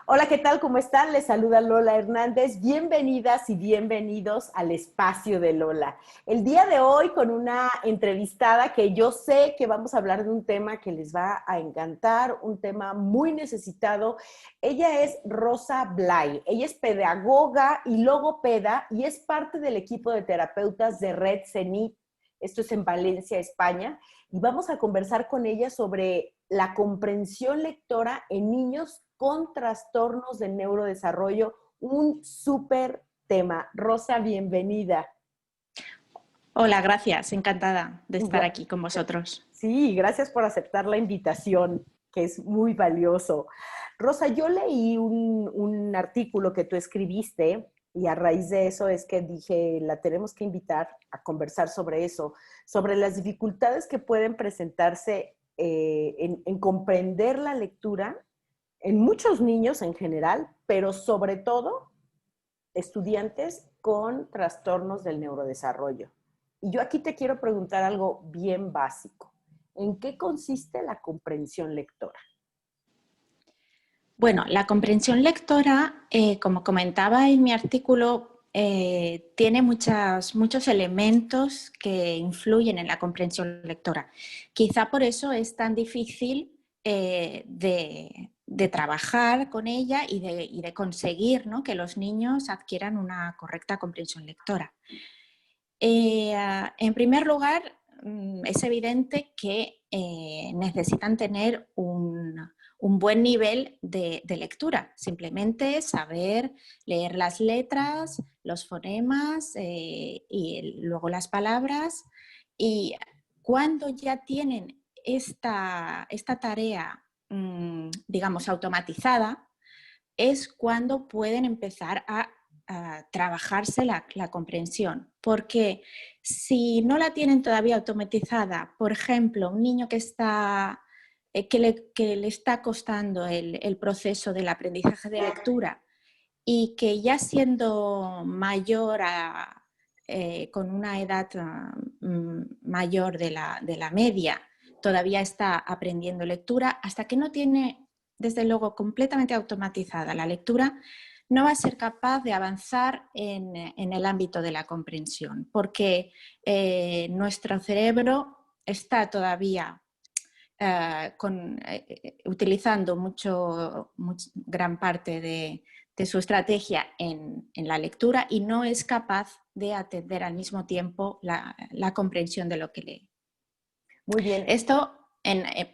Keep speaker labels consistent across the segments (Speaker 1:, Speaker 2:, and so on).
Speaker 1: Hola, ¿qué tal? ¿Cómo están? Les saluda Lola Hernández. Bienvenidas y bienvenidos al espacio de Lola. El día de hoy con una entrevistada que yo sé que vamos a hablar de un tema que les va a encantar, un tema muy necesitado. Ella es Rosa Blay. Ella es pedagoga y logopeda y es parte del equipo de terapeutas de Red Cenit. Esto es en Valencia, España. Y vamos a conversar con ella sobre la comprensión lectora en niños con trastornos del neurodesarrollo, un súper tema. Rosa, bienvenida.
Speaker 2: Hola, gracias. Encantada de estar aquí con vosotros.
Speaker 1: Sí, gracias por aceptar la invitación, que es muy valioso. Rosa, yo leí un artículo que tú escribiste y a raíz de eso es que dije, la tenemos que invitar a conversar sobre eso, sobre las dificultades que pueden presentarse en comprender la lectura en muchos niños en general, pero sobre todo estudiantes con trastornos del neurodesarrollo. Y yo aquí te quiero preguntar algo bien básico. ¿En qué consiste la comprensión lectora?
Speaker 2: Bueno, la comprensión lectora, como comentaba en mi artículo, tiene muchos elementos que influyen en la comprensión lectora. Quizá por eso es tan difícil de trabajar con ella y de conseguir, ¿no?, que los niños adquieran una correcta comprensión lectora. En primer lugar, es evidente que necesitan tener un buen nivel de lectura, simplemente saber leer las letras, los fonemas y luego las palabras. Y cuando ya tienen esta tarea, digamos, automatizada, es cuando pueden empezar a trabajarse la comprensión. Porque si no la tienen todavía automatizada, por ejemplo, un niño que le está costando el proceso del aprendizaje de lectura y que ya siendo mayor con una edad mayor de la media, todavía está aprendiendo lectura, hasta que no tiene, desde luego, completamente automatizada la lectura, no va a ser capaz de avanzar en el ámbito de la comprensión, porque nuestro cerebro está todavía utilizando gran parte de su estrategia en la lectura y no es capaz de atender al mismo tiempo la comprensión de lo que lee.
Speaker 1: Muy bien.
Speaker 2: Esto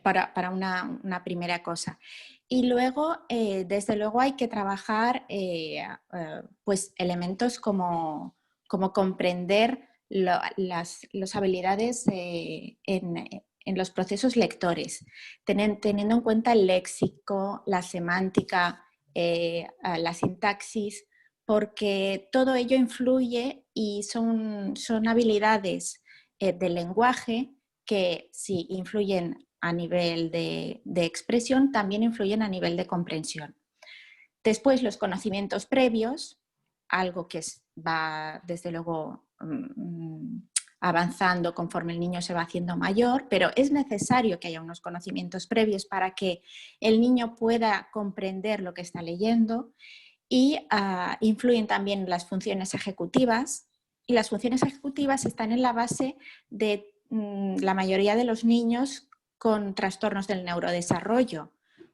Speaker 2: para una primera cosa. Y luego, desde luego, hay que trabajar pues elementos como comprender las habilidades en los procesos lectores, teniendo en cuenta el léxico, la semántica, la sintaxis, porque todo ello influye y son habilidades del lenguaje que si influyen a nivel de expresión, también influyen a nivel de comprensión. Después, los conocimientos previos, algo que va desde luego avanzando conforme el niño se va haciendo mayor, pero es necesario que haya unos conocimientos previos para que el niño pueda comprender lo que está leyendo. Y influyen también las funciones ejecutivas, y las funciones ejecutivas están en la base de la mayoría de los niños con trastornos del neurodesarrollo.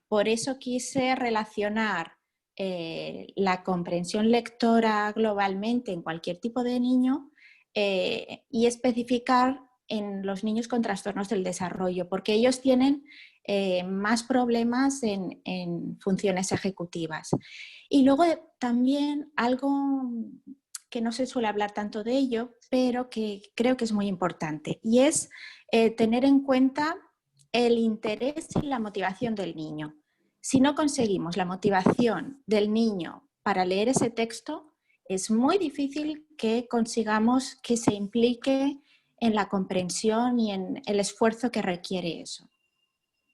Speaker 2: Por eso quise relacionar la comprensión lectora globalmente en cualquier tipo de niño y especificar en los niños con trastornos del desarrollo, porque ellos tienen más problemas en funciones ejecutivas. Y luego también algo que no se suele hablar tanto de ello, pero que creo que es muy importante, y es tener en cuenta el interés y la motivación del niño. Si no conseguimos la motivación del niño para leer ese texto, es muy difícil que consigamos que se implique en la comprensión y en el esfuerzo que requiere eso.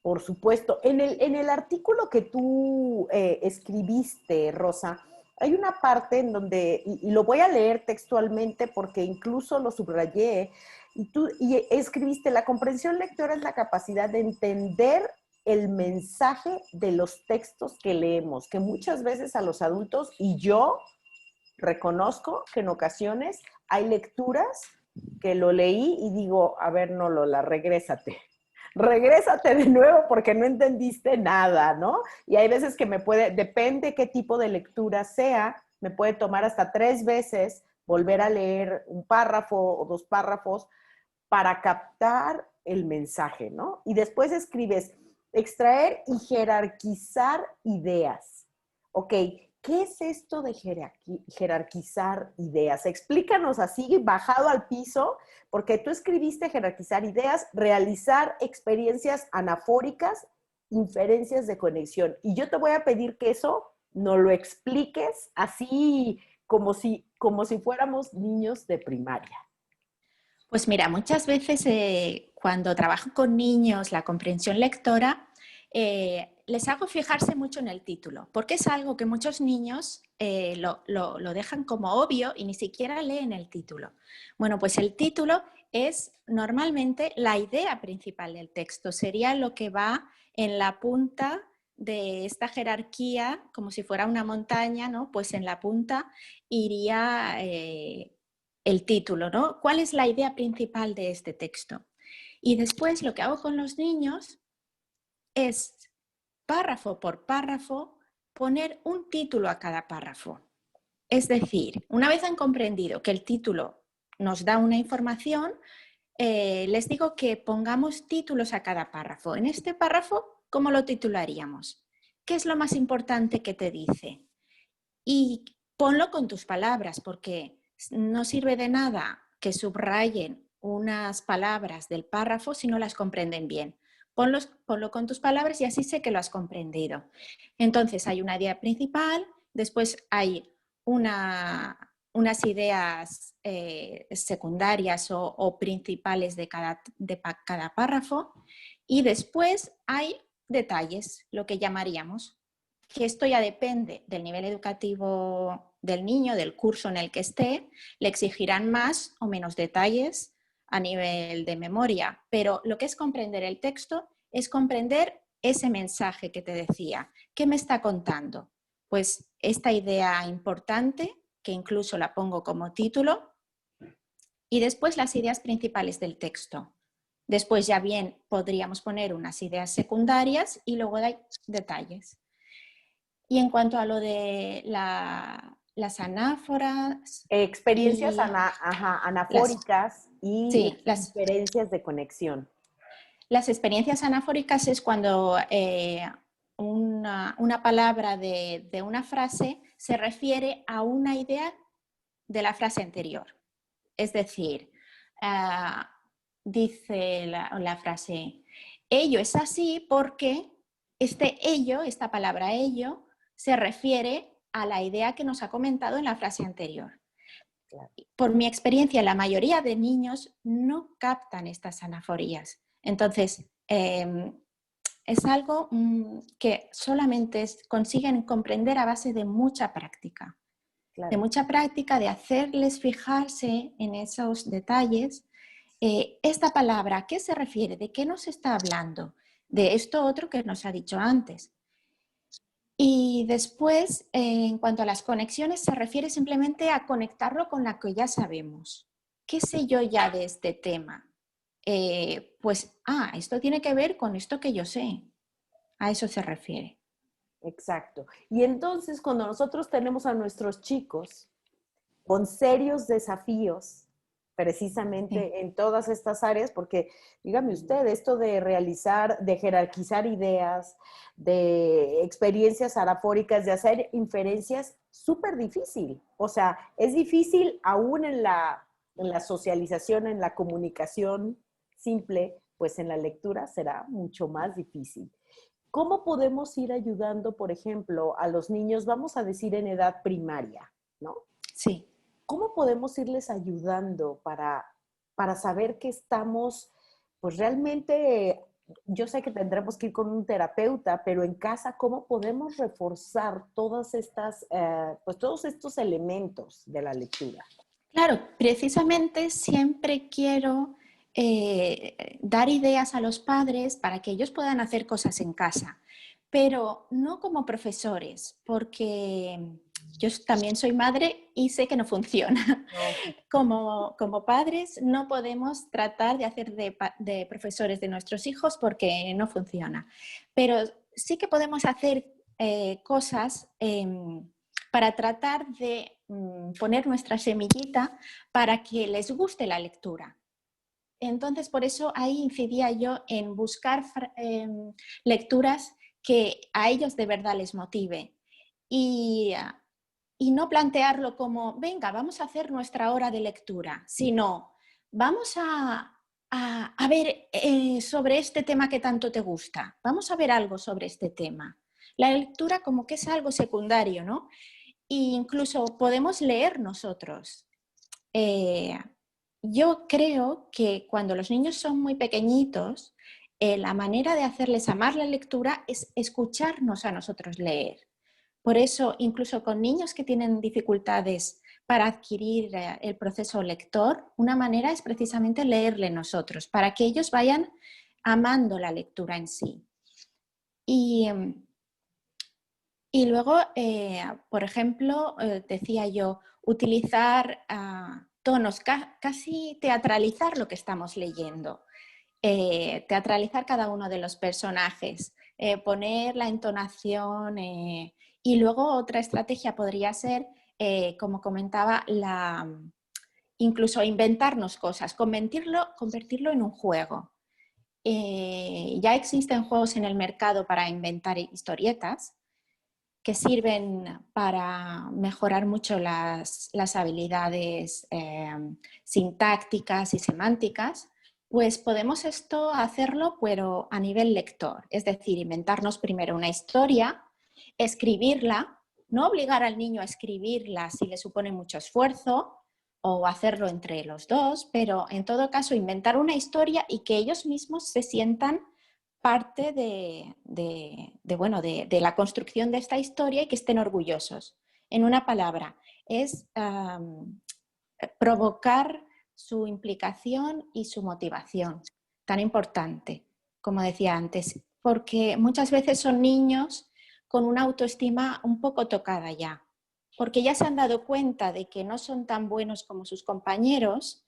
Speaker 1: Por supuesto. En el artículo que tú escribiste, Rosa, hay una parte en donde, y lo voy a leer textualmente porque incluso lo subrayé, y tú escribiste, la comprensión lectora es la capacidad de entender el mensaje de los textos que leemos, que muchas veces a los adultos, y yo reconozco que en ocasiones hay lecturas que lo leí y digo, a ver, no, Lola, regrésate. Regrésate de nuevo porque no entendiste nada, ¿no? Y hay veces que me puede, depende qué tipo de lectura sea, me puede tomar hasta 3 veces volver a leer un párrafo o 2 párrafos para captar el mensaje, ¿no? Y después escribes, extraer y jerarquizar ideas. Ok, ¿qué es esto de jerarquizar ideas? Explícanos así, bajado al piso, porque tú escribiste jerarquizar ideas, realizar experiencias anafóricas, inferencias de conexión. Y yo te voy a pedir que eso nos lo expliques así como si fuéramos niños de primaria.
Speaker 2: Pues mira, muchas veces cuando trabajo con niños la comprensión lectora, les hago fijarse mucho en el título, porque es algo que muchos niños lo dejan como obvio y ni siquiera leen el título. Bueno, pues el título es normalmente la idea principal del texto, sería lo que va en la punta de esta jerarquía, como si fuera una montaña, ¿no? Pues en la punta iría el título, ¿no? ¿Cuál es la idea principal de este texto? Y después lo que hago con los niños es, párrafo por párrafo, poner un título a cada párrafo. Es decir, una vez han comprendido que el título nos da una información, les digo que pongamos títulos a cada párrafo. En este párrafo, ¿cómo lo titularíamos? ¿Qué es lo más importante que te dice? Y ponlo con tus palabras, porque no sirve de nada que subrayen unas palabras del párrafo si no las comprenden bien. Ponlo con tus palabras y así sé que lo has comprendido. Entonces hay una idea principal, después hay unas ideas secundarias o principales de cada párrafo y después hay detalles, lo que llamaríamos, que esto ya depende del nivel educativo del niño, del curso en el que esté, le exigirán más o menos detalles a nivel de memoria, pero lo que es comprender el texto es comprender ese mensaje que te decía. ¿Qué me está contando? Pues esta idea importante, que incluso la pongo como título, y después las ideas principales del texto. Después ya bien podríamos poner unas ideas secundarias y luego hay detalles. Y en cuanto a lo de las anáforas
Speaker 1: Experiencias
Speaker 2: y las,
Speaker 1: anafóricas y
Speaker 2: sí,
Speaker 1: inferencias de conexión.
Speaker 2: las experiencias anafóricas es cuando una palabra de una frase se refiere a una idea de la frase anterior. Es decir, dice la frase, ello es así porque este ello, esta palabra ello, se refiere a la idea que nos ha comentado en la frase anterior.
Speaker 1: Claro.
Speaker 2: Por mi experiencia, la mayoría de niños no captan estas anaforías. Entonces, es algo que solamente consiguen comprender a base de mucha práctica. De
Speaker 1: Claro.
Speaker 2: mucha práctica, de hacerles fijarse en esos detalles. Esta palabra, ¿a qué se refiere? ¿De qué nos está hablando? De esto otro que nos ha dicho antes. Y después, en cuanto a las conexiones, se refiere simplemente a conectarlo con lo que ya sabemos. ¿Qué sé yo ya de este tema? Pues, esto tiene que ver con esto que yo sé. A eso se refiere.
Speaker 1: Exacto. Y entonces cuando nosotros tenemos a nuestros chicos con serios desafíos,
Speaker 2: Sí.
Speaker 1: precisamente en todas estas áreas, porque dígame usted, esto de realizar, de jerarquizar ideas, de experiencias arafóricas, de hacer inferencias, súper difícil. O sea, es difícil aún en la socialización, en la comunicación simple, pues en la lectura será mucho más difícil. ¿Cómo podemos ir ayudando, por ejemplo, a los niños, vamos a decir en edad primaria, ¿no?
Speaker 2: Sí.
Speaker 1: ¿Cómo podemos irles ayudando para saber que estamos, pues realmente, yo sé que tendremos que ir con un terapeuta, pero en casa, ¿cómo podemos reforzar todas estas, pues todos estos elementos de la lectura?
Speaker 2: Claro, precisamente siempre quiero dar ideas a los padres para que ellos puedan hacer cosas en casa, pero no como profesores, porque yo también soy madre y sé que no funciona.
Speaker 1: No.
Speaker 2: Como padres no podemos tratar de hacer de profesores de nuestros hijos porque no funciona, pero sí que podemos hacer cosas para tratar de poner nuestra semillita para que les guste la lectura. Entonces, por eso ahí incidía yo en buscar lecturas que a ellos de verdad les motive y, y no plantearlo como, venga, vamos a hacer nuestra hora de lectura, sino vamos a ver sobre este tema que tanto te gusta, vamos a ver algo sobre este tema. La lectura como que es algo secundario, ¿no? E incluso podemos leer nosotros. Yo creo que cuando los niños son muy pequeñitos, la manera de hacerles amar la lectura es escucharnos a nosotros leer. Por eso, incluso con niños que tienen dificultades para adquirir el proceso lector, una manera es precisamente leerle nosotros, para que ellos vayan amando la lectura en sí. Y luego, por ejemplo, decía yo, utilizar tonos, casi teatralizar lo que estamos leyendo, teatralizar cada uno de los personajes, poner la entonación y luego otra estrategia podría ser, como comentaba, incluso inventarnos cosas, convertirlo en un juego. Ya existen juegos en el mercado para inventar historietas que sirven para mejorar mucho las habilidades sintácticas y semánticas, pues podemos esto hacerlo, pero a nivel lector. Es decir, inventarnos primero una historia, escribirla, no obligar al niño a escribirla si le supone mucho esfuerzo o hacerlo entre los dos, pero en todo caso inventar una historia y que ellos mismos se sientan parte de la construcción de esta historia y que estén orgullosos. En una palabra, es provocar su implicación y su motivación, tan importante, como decía antes, porque muchas veces son niños con una autoestima un poco tocada ya, porque ya se han dado cuenta de que no son tan buenos como sus compañeros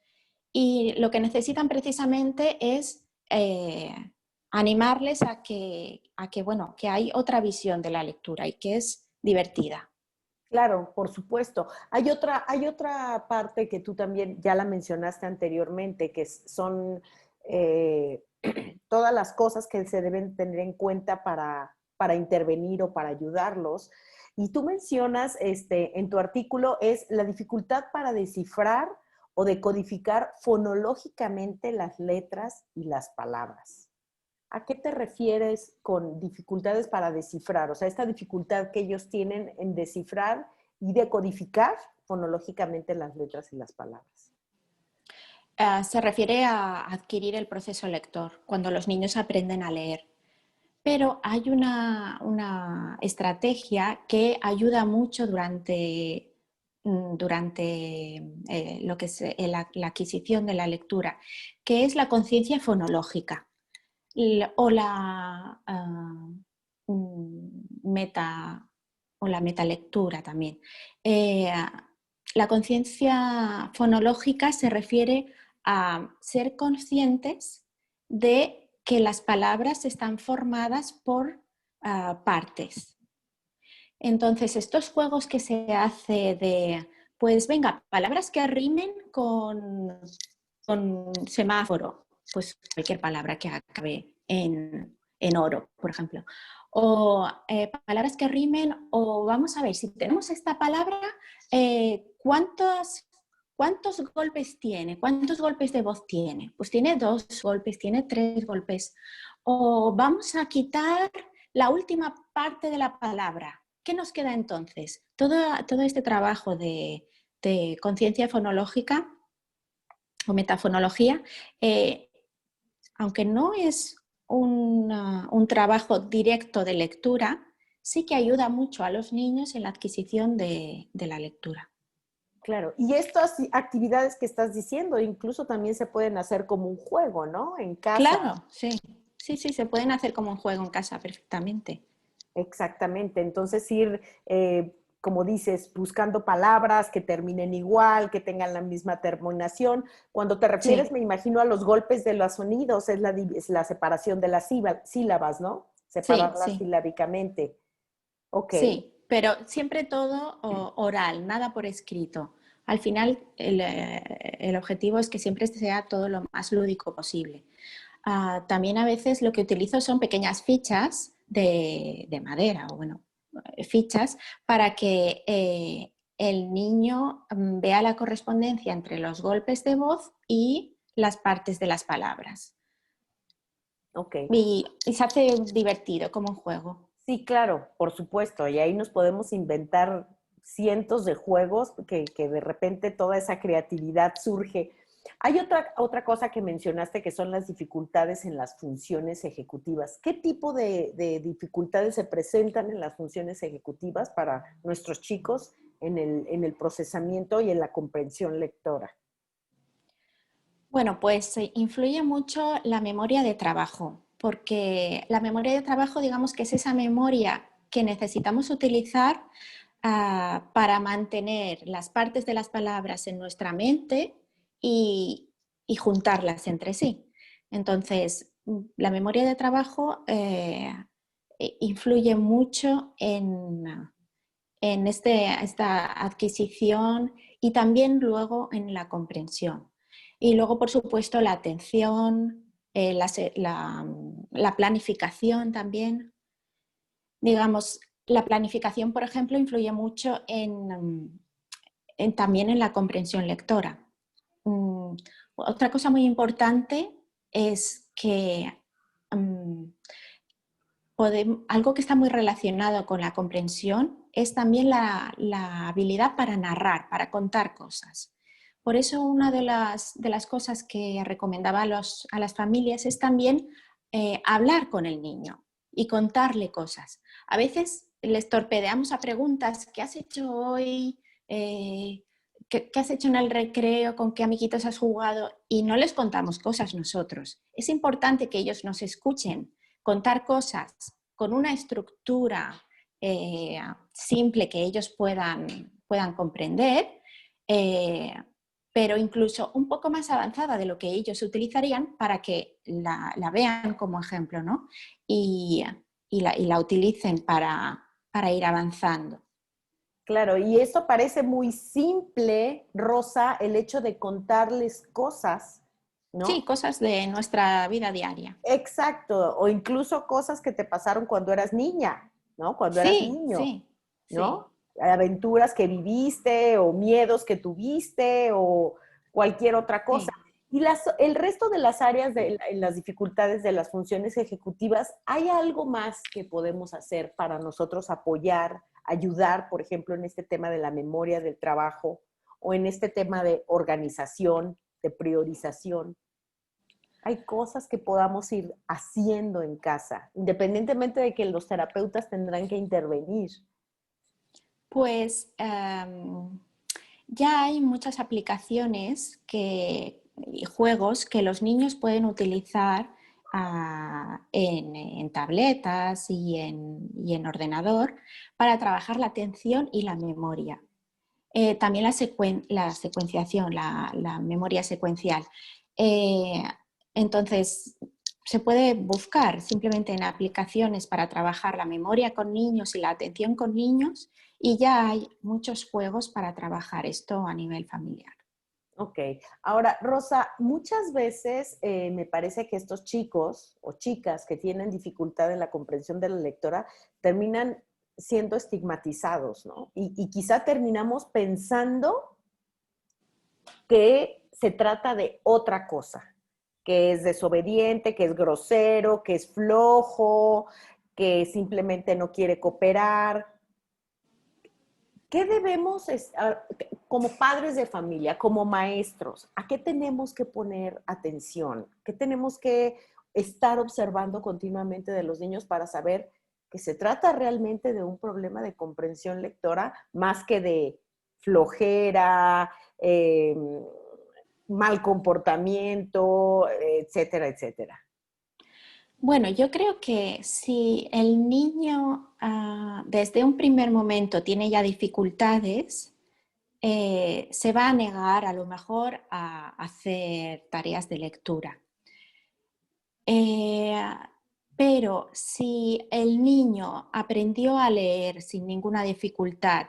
Speaker 2: y lo que necesitan precisamente es animarles bueno, que hay otra visión de la lectura y que es divertida.
Speaker 1: Claro, por supuesto. Hay otra parte que tú también ya la mencionaste anteriormente, que son todas las cosas que se deben tener en cuenta para intervenir o para ayudarlos. Y tú mencionas en tu artículo es la dificultad para descifrar o decodificar fonológicamente las letras y las palabras. ¿A qué te refieres con dificultades para descifrar? O sea, esta dificultad que ellos tienen en descifrar y decodificar fonológicamente las letras y las palabras.
Speaker 2: Se refiere a adquirir el proceso lector, cuando los niños aprenden a leer. Pero hay una estrategia que ayuda mucho durante lo que es la adquisición de la lectura, que es la conciencia fonológica o meta o la metalectura también. La conciencia fonológica se refiere a ser conscientes de que las palabras están formadas por partes. Entonces, estos juegos que se hace de, pues venga, palabras que rimen con semáforo, pues cualquier palabra que acabe en oro, por ejemplo. O palabras que rimen, o vamos a ver, si tenemos esta palabra, ¿cuántos golpes tiene? ¿Cuántos golpes de voz tiene? Pues tiene 2 golpes, tiene 3 golpes. O vamos a quitar la última parte de la palabra. ¿Qué nos queda entonces? Todo este trabajo de conciencia fonológica o metafonología, aunque no es un trabajo directo de lectura, sí que ayuda mucho a los niños en la adquisición de la lectura.
Speaker 1: Claro, y estas actividades que estás diciendo incluso también se pueden hacer como un juego, ¿no? En casa.
Speaker 2: Claro, sí. Sí, sí, se pueden hacer como un juego en casa perfectamente.
Speaker 1: Exactamente. Entonces ir, como dices, buscando palabras que terminen igual, que tengan la misma terminación. Cuando te refieres,
Speaker 2: Sí,
Speaker 1: me imagino a los golpes de los sonidos, es la separación de las sílabas, ¿no?
Speaker 2: sí,
Speaker 1: Separarlas
Speaker 2: sí,
Speaker 1: silábicamente. Ok.
Speaker 2: sí, pero siempre todo oral, nada por escrito. Al final, el objetivo es que siempre sea todo lo más lúdico posible. También a veces lo que utilizo son pequeñas fichas de madera o bueno, fichas para que el niño vea la correspondencia entre los golpes de voz y las partes de las palabras.
Speaker 1: Ok.
Speaker 2: Y se hace divertido como un juego.
Speaker 1: Sí, claro, por supuesto. Y ahí nos podemos inventar cientos de juegos que de repente toda esa creatividad surge. Hay otra cosa que mencionaste que son las dificultades en las funciones ejecutivas. ¿Qué tipo de dificultades se presentan en las funciones ejecutivas para nuestros chicos en el procesamiento y en la comprensión lectora?
Speaker 2: Bueno, pues influye mucho la memoria de trabajo, porque la memoria de trabajo, digamos que es esa memoria que necesitamos utilizar para mantener las partes de las palabras en nuestra mente y, y juntarlas entre sí. Entonces, la memoria de trabajo influye mucho en esta adquisición y también luego en la comprensión. Y luego, por supuesto, la atención, la planificación también. Digamos, la planificación, por ejemplo, influye mucho también en la comprensión lectora. Otra cosa muy importante es que algo que está muy relacionado con la comprensión es también la habilidad para narrar, para contar cosas. Por eso una de las cosas que recomendaba a las familias es también hablar con el niño y contarle cosas. A veces les torpedeamos a preguntas: ¿qué has hecho hoy? ¿Qué has hecho en el recreo? ¿Con qué amiguitos has jugado? Y no les contamos cosas nosotros. Es importante que ellos nos escuchen contar cosas con una estructura simple que ellos puedan comprender, pero incluso un poco más avanzada de lo que ellos utilizarían para que la vean como ejemplo, ¿no? Y la utilicen para ir avanzando.
Speaker 1: Claro, y eso parece muy simple, Rosa, el hecho de contarles cosas,
Speaker 2: Sí,
Speaker 1: ¿no?
Speaker 2: cosas de nuestra vida diaria.
Speaker 1: Exacto, o incluso cosas que te pasaron cuando eras niña, ¿no? Cuando eras
Speaker 2: Sí,
Speaker 1: niño,
Speaker 2: sí, sí.
Speaker 1: ¿no? Aventuras que viviste o miedos que tuviste o cualquier otra cosa.
Speaker 2: Sí.
Speaker 1: Y el resto de las áreas de en las dificultades de las funciones ejecutivas, ¿hay algo más que podemos hacer para nosotros apoyar, ayudar, por ejemplo, en este tema de la memoria del trabajo o en este tema de organización, de priorización? Hay cosas que podamos ir haciendo en casa, independientemente de que los terapeutas tendrán que intervenir.
Speaker 2: Pues ya hay muchas aplicaciones y juegos que los niños pueden utilizar en tabletas y en ordenador para trabajar la atención y la memoria. También la secuenciación, la memoria secuencial. Eh, entonces, se puede buscar simplemente en aplicaciones para trabajar la memoria con niños y la atención con niños, y ya hay muchos juegos para trabajar esto a nivel familiar.
Speaker 1: Ok, ahora Rosa, muchas veces me parece que estos chicos o chicas que tienen dificultad en la comprensión de la lectora terminan siendo estigmatizados, ¿no? Y quizá terminamos pensando que se trata de otra cosa, que es desobediente, que es grosero, que es flojo, que simplemente no quiere cooperar. ¿Qué debemos, como padres de familia, como maestros, a qué tenemos que poner atención? ¿Qué tenemos que estar observando continuamente de los niños para saber que se trata realmente de un problema de comprensión lectora más que de flojera, mal comportamiento, etcétera, etcétera.
Speaker 2: Bueno, yo creo que si el niño desde un primer momento tiene ya dificultades, se va a negar a lo mejor a hacer tareas de lectura. Eh, pero si el niño aprendió a leer sin ninguna dificultad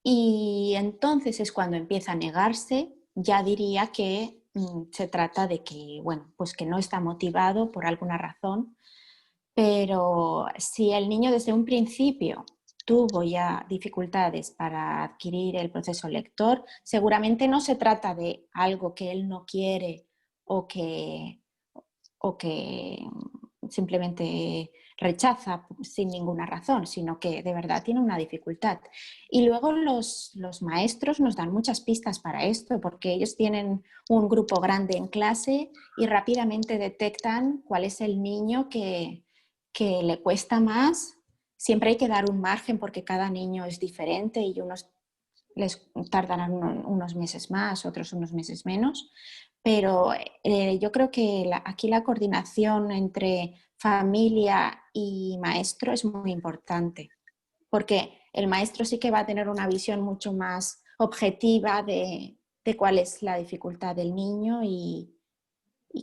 Speaker 2: y entonces es cuando empieza a negarse, ya diría que se trata de que, bueno, pues que no está motivado por alguna razón. Pero si el niño desde un principio tuvo ya dificultades para adquirir el proceso lector, seguramente no se trata de algo que él no quiere o que, o que simplemente rechaza sin ninguna razón, sino que de verdad tiene una dificultad. Y luego los maestros nos dan muchas pistas para esto, porque ellos tienen un grupo grande en clase y rápidamente detectan cuál es el niño que le cuesta más. Siempre hay que dar un margen porque cada niño es diferente y unos les tardarán unos meses más, otros unos meses menos, pero yo creo que aquí la coordinación entre familia y maestro es muy importante, porque el maestro sí que va a tener una visión mucho más objetiva de cuál es la dificultad del niño y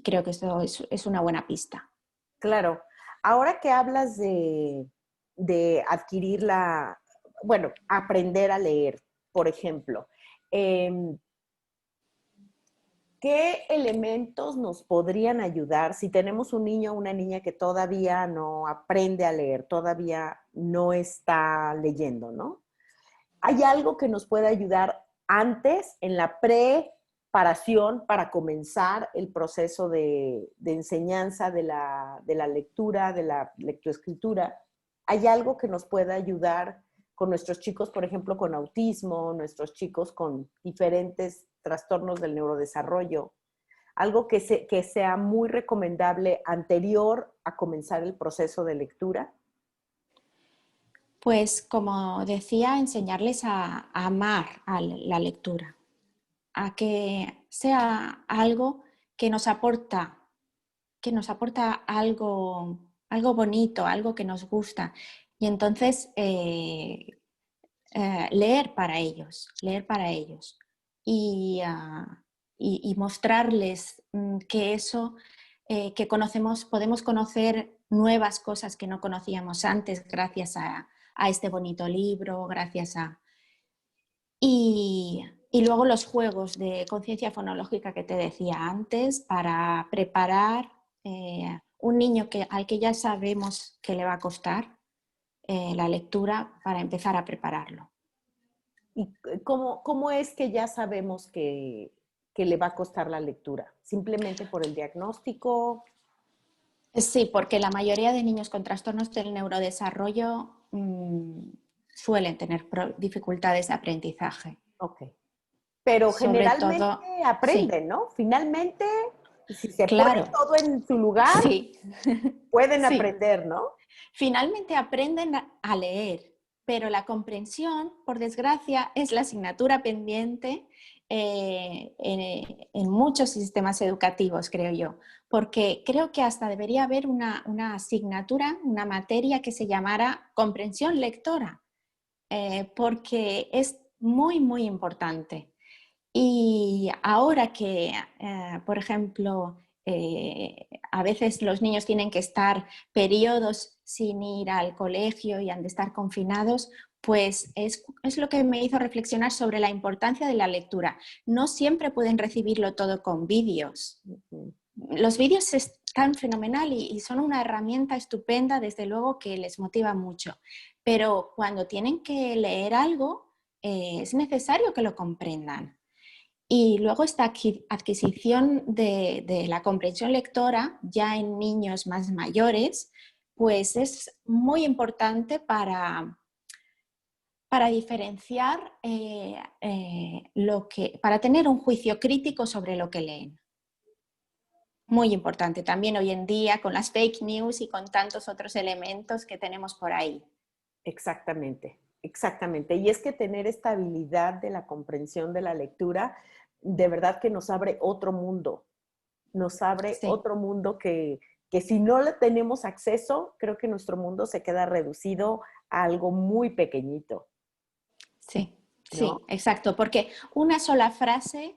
Speaker 2: creo que esto es una buena pista.
Speaker 1: Claro. Ahora que hablas de adquirir bueno, aprender a leer, por ejemplo, eh, ¿qué elementos nos podrían ayudar si tenemos un niño o una niña que todavía no aprende a leer, todavía no está leyendo, ¿no? ¿Hay algo que nos pueda ayudar antes, en la preparación, para comenzar el proceso de enseñanza de la lectura, de la lectoescritura? ¿Hay algo que nos pueda ayudar con nuestros chicos, por ejemplo, con autismo, nuestros chicos con diferentes trastornos del neurodesarrollo? Algo que sea muy recomendable anterior a comenzar el proceso de lectura.
Speaker 2: Pues como decía, enseñarles a amar a la lectura, a que sea algo que nos aporta algo, algo bonito, algo que nos gusta. Y entonces leer para ellos y mostrarles que eso, que conocemos, podemos conocer nuevas cosas que no conocíamos antes gracias a este bonito libro, gracias a... Y luego los juegos de conciencia fonológica que te decía antes para preparar un niño al que ya sabemos que le va a costar la lectura para empezar a prepararlo.
Speaker 1: ¿Y cómo es que ya sabemos que le va a costar la lectura? ¿Simplemente por el diagnóstico?
Speaker 2: Sí, porque la mayoría de niños con trastornos del neurodesarrollo suelen tener dificultades de aprendizaje.
Speaker 1: Ok. Pero
Speaker 2: Sobre
Speaker 1: generalmente
Speaker 2: todo, sí,
Speaker 1: aprenden, ¿no? Finalmente, si se pone
Speaker 2: claro,
Speaker 1: todo en su lugar,
Speaker 2: sí,
Speaker 1: pueden
Speaker 2: sí.
Speaker 1: aprender, ¿no?
Speaker 2: Finalmente aprenden a leer, pero la comprensión, por desgracia, es la asignatura pendiente en muchos sistemas educativos, creo yo, porque creo que hasta debería haber una asignatura, una materia que se llamara comprensión lectora, porque es muy, muy importante. Y ahora que, por ejemplo, a veces los niños tienen que estar periodos sin ir al colegio y han de estar confinados, pues es lo que me hizo reflexionar sobre la importancia de la lectura. No siempre pueden recibirlo todo con vídeos. Los vídeos están fenomenal y son una herramienta estupenda, desde luego que les motiva mucho. Pero cuando tienen que leer algo, es necesario que lo comprendan. Y luego esta adquisición de la comprensión lectora ya en niños más mayores, pues es muy importante para diferenciar para tener un juicio crítico sobre lo que leen. Muy importante también hoy en día con las fake news y con tantos otros elementos que tenemos por ahí.
Speaker 1: Exactamente, exactamente. Y es que tener esta habilidad de la comprensión de la lectura, de verdad que nos abre
Speaker 2: Sí,
Speaker 1: otro mundo que si no le tenemos acceso, creo que nuestro mundo se queda reducido a algo muy pequeñito,
Speaker 2: sí,
Speaker 1: ¿no?
Speaker 2: sí, exacto, porque una sola frase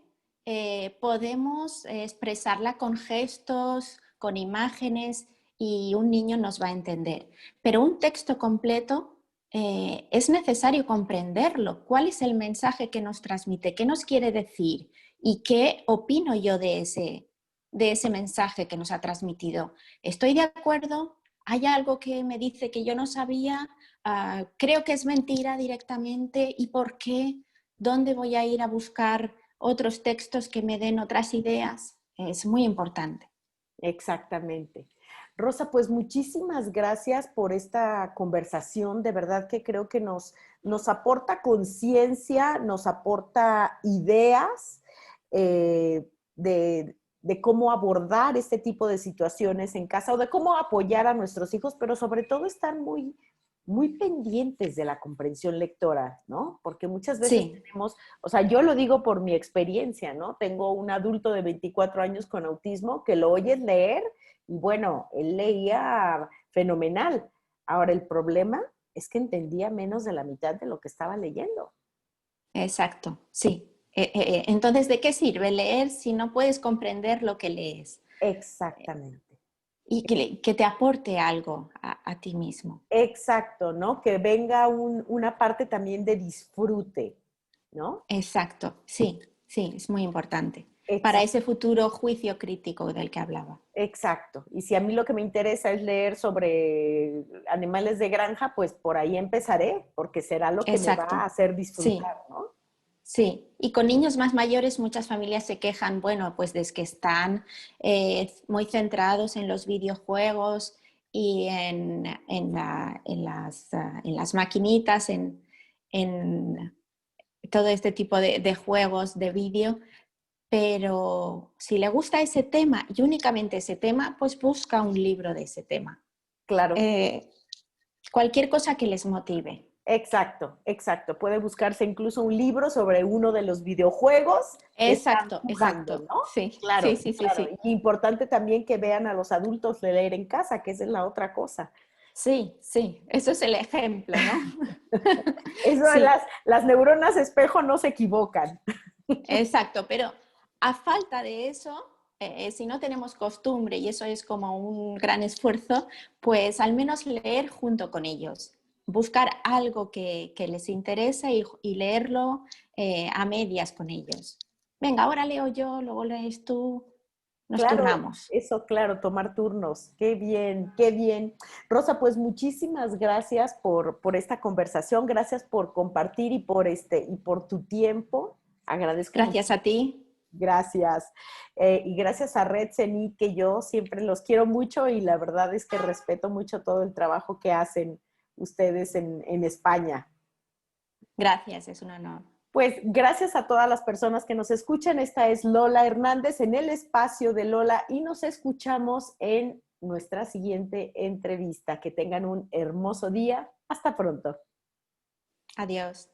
Speaker 2: podemos expresarla con gestos, con imágenes y un niño nos va a entender. Pero un texto completo es necesario comprenderlo. ¿Cuál es el mensaje que nos transmite? ¿Qué nos quiere decir? ¿Y qué opino yo de ese mensaje que nos ha transmitido? ¿Estoy de acuerdo? ¿Hay algo que me dice que yo no sabía? Creo que es mentira directamente. ¿Y por qué? ¿Dónde voy a ir a buscar otros textos que me den otras ideas? Es muy importante.
Speaker 1: Exactamente. Rosa, pues muchísimas gracias por esta conversación. De verdad que creo que nos aporta conciencia, nos aporta ideas de cómo abordar este tipo de situaciones en casa o de cómo apoyar a nuestros hijos, pero sobre todo estar muy pendientes de la comprensión lectora, ¿no? Porque muchas veces
Speaker 2: Sí,
Speaker 1: tenemos, o sea, yo lo digo por mi experiencia, ¿no? Tengo un adulto de 24 años con autismo que lo oyes leer y bueno, él leía fenomenal. Ahora, el problema es que entendía menos de la mitad de lo que estaba leyendo.
Speaker 2: exacto, sí. Entonces, ¿de qué sirve leer si no puedes comprender lo que lees?
Speaker 1: Exactamente.
Speaker 2: Y que te aporte algo a ti mismo.
Speaker 1: Exacto, ¿no? Que venga una parte también de disfrute, ¿no?
Speaker 2: Exacto, sí, sí, es muy importante para
Speaker 1: Exacto.
Speaker 2: ese futuro juicio crítico del que hablaba.
Speaker 1: Exacto. Y si a mí lo que me interesa es leer sobre animales de granja, pues por ahí empezaré, porque será lo que me va a
Speaker 2: Exacto,
Speaker 1: hacer
Speaker 2: sí,
Speaker 1: disfrutar, ¿no?
Speaker 2: sí. Y con niños más mayores muchas familias se quejan, bueno, pues de que están muy centrados en los videojuegos y en las maquinitas, en todo este tipo de juegos de vídeo. Pero si le gusta ese tema y únicamente ese tema, pues busca un libro de ese tema.
Speaker 1: Claro.
Speaker 2: Eh, Cualquier cosa que les motive.
Speaker 1: Exacto, exacto. Puede buscarse incluso un libro sobre uno de los videojuegos que están
Speaker 2: Exacto,
Speaker 1: jugando,
Speaker 2: exacto.
Speaker 1: ¿no?
Speaker 2: Sí, sí,
Speaker 1: Claro,
Speaker 2: sí, sí,
Speaker 1: claro.
Speaker 2: sí.
Speaker 1: Y importante también que vean a los adultos leer en casa, que esa es la otra cosa.
Speaker 2: Sí, sí, eso es el ejemplo, ¿no?
Speaker 1: Eso de
Speaker 2: Sí,
Speaker 1: las neuronas espejo no se equivocan.
Speaker 2: exacto, pero a falta de eso, si no tenemos costumbre y eso es como un gran esfuerzo, pues al menos leer junto con ellos, buscar algo que les interese y leerlo a medias con ellos. Venga, ahora leo yo, luego lees tú, nos
Speaker 1: Claro,
Speaker 2: turnamos.
Speaker 1: eso, claro, tomar turnos. Qué bien, qué bien. Rosa, pues muchísimas gracias por esta conversación, gracias por compartir y por tu tiempo. Agradezco mucho.
Speaker 2: Gracias a ti.
Speaker 1: Gracias. Y gracias a Red Zenit, que yo siempre los quiero mucho y la verdad es que respeto mucho todo el trabajo que hacen ustedes en España.
Speaker 2: Gracias, es un honor.
Speaker 1: Pues gracias a todas las personas que nos escuchan. Esta es Lola Hernández en el espacio de Lola y nos escuchamos en nuestra siguiente entrevista. Que tengan un hermoso día. Hasta pronto.
Speaker 2: Adiós.